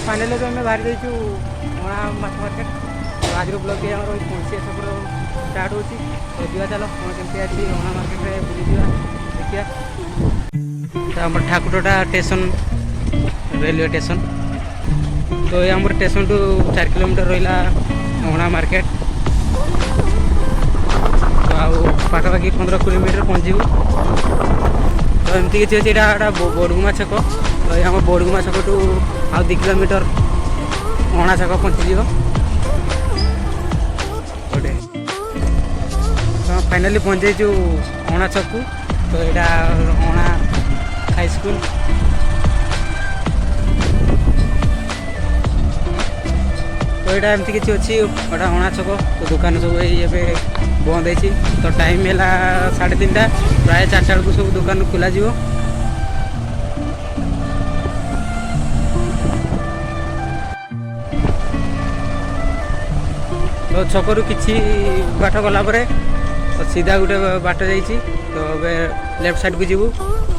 Finally तो हमें बाहर जाइए मणा माछ मार्केट। तो आज ब्लग भी आम पहुँचे छपर स्टार्ट हो जा चलो कौन केमती आज मणा मार्केट में बुली देखिए। तो आम ठाकुरटा स्टेशन रेलवे स्टेशन तो ये आम स्टेशन टू 4 किलोमीटर रहा मणा मार्केट। तो आखापाखि 15 किलोमीटर पहुँचू। तो एमती किसी अच्छे यहाँ बड़गुमा छक। तो ये आम बड़गुमा छक टू आ 2 किलोमीटर अणा छक पहुँचीज। तो फाइनाली पहुँचु अणा छक को। तो यहाँ अणा हाई स्कूल। तो यहाँ एमती किसी अच्छी गोटा अणा छक। तो दुकान सब ये बंद है। तो टाइम है 3:30 प्राय 4टा बेलू सब दुकान खोल। तो छकरू किसी बाट गला तो सीधा गोटे बाट जाइए। तो लेफ्ट साइड को जीवु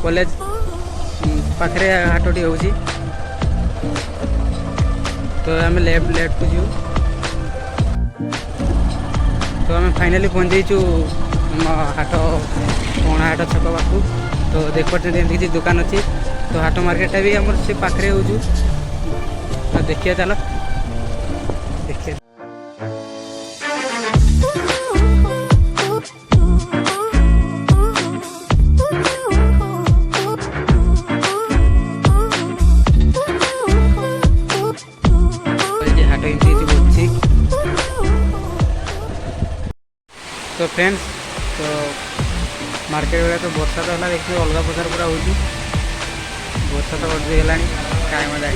कॉलेज पाखे हाटटी हो। तो आम लेफ्ट को जीवु। तो आम फाइनाली पहुँच जाइचु हाट अणा हाट छक पाखु। तो देख पार्टी किसी दुकान अच्छी। तो हाट मार्केटा भी आम से पाखे हो। तो देखिए चलो देखिए। तो फ्रेंड्स तो मार्केट वाले तो बर्षा तो है देखिए अलग प्रकार पूरा हो। बर्षा तो बढ़ गला क्या मजा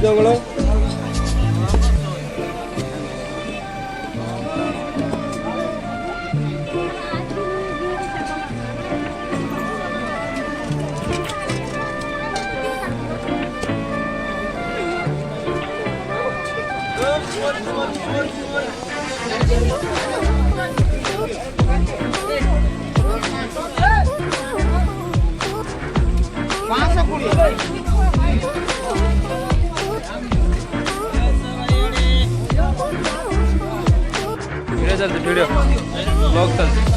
जंगल चलते वीडियो ब्लॉग चलते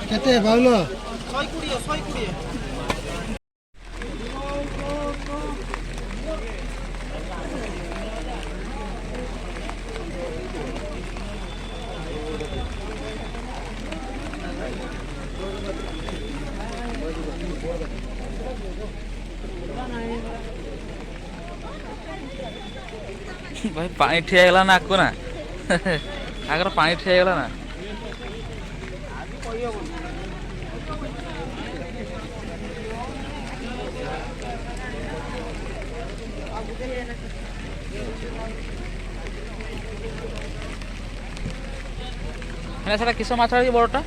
କେତେ ବାଉଲ भाई पानी ठिया गला ना आको ना आगर पानी ठिया गला ना है सेटा किस माछ बड़टा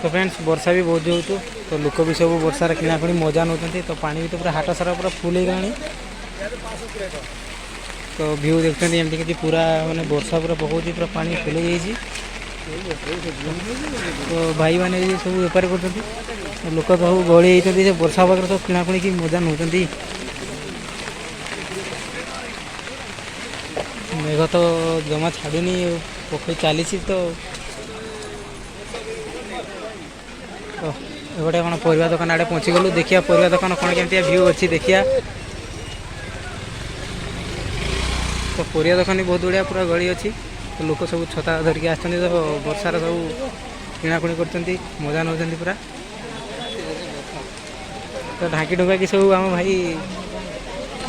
तो फ्रेंड्स वर्षा भी बहुत जो तो लोक भी सब वर्षार किणाकिणी मजा नौ तो पानी भी तो पूरा हाट सारा पूरा फुल हो गला तो व्यू देखते एमती कि पूरा माने वर्षा पूरा पकाउची पूरा पानी फुल हो तो भाई मैंने भी सब बेपार कर लोक सब गहली होती वर्षा पाखे सब किणाकिणी की मजा नौ मेघ तो जमा छाड़नी पक्षी चली तो गोटे कौन परिवा दुकान आड़े पहुँची गलु देखिया परिवा दुकान कौन केमती व्यू अच्छी देखिया तो परिवा दुकान भी बहुत बढ़िया पूरा गली अच्छी तो लोक सब छता धरिकी आस तो वर्षार सब किणाकुणी कर मजा नौ पूरा तो ढाकी ढुका कि सब आम भाई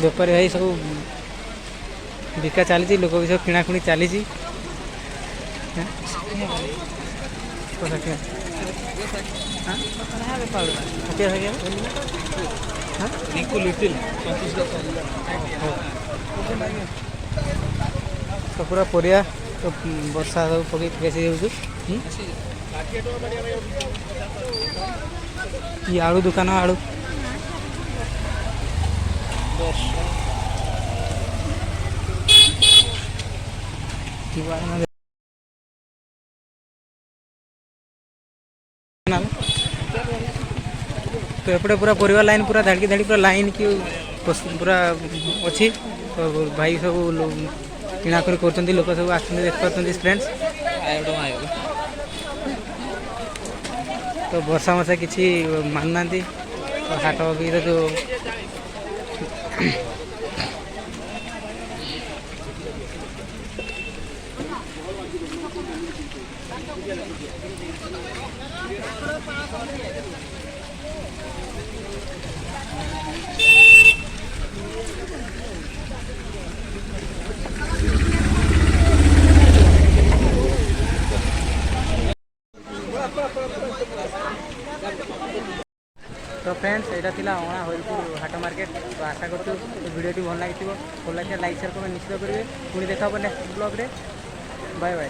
बेपारी भाई सब बिका चली लोक भी सब किणाकुणी चली तो पूरा परिया तो वर्षा सब पकई बेसी ये आलू दुकान आलू तो एपटे पूरा परिवार लाइन पूरा धाड़ी धाड़ी पूरा लाइन की पूरा अच्छी तो भाई सब किणाकुणी कर लोक सब आस देख पार्टी फ्रेंड्स तो वर्षा मर्षा किसी मानना तो हाट बगीर जो तो फ्रेंड्स यहाँ थी अणा हरिपुर हाट मार्केट तो आशा करूँ भिडियो भल लगी भल लगे लाइक शेयर कमेंट निश्चित करेंगे पुणी देखा नेक्स्ट ब्लॉग रे बाय बाय।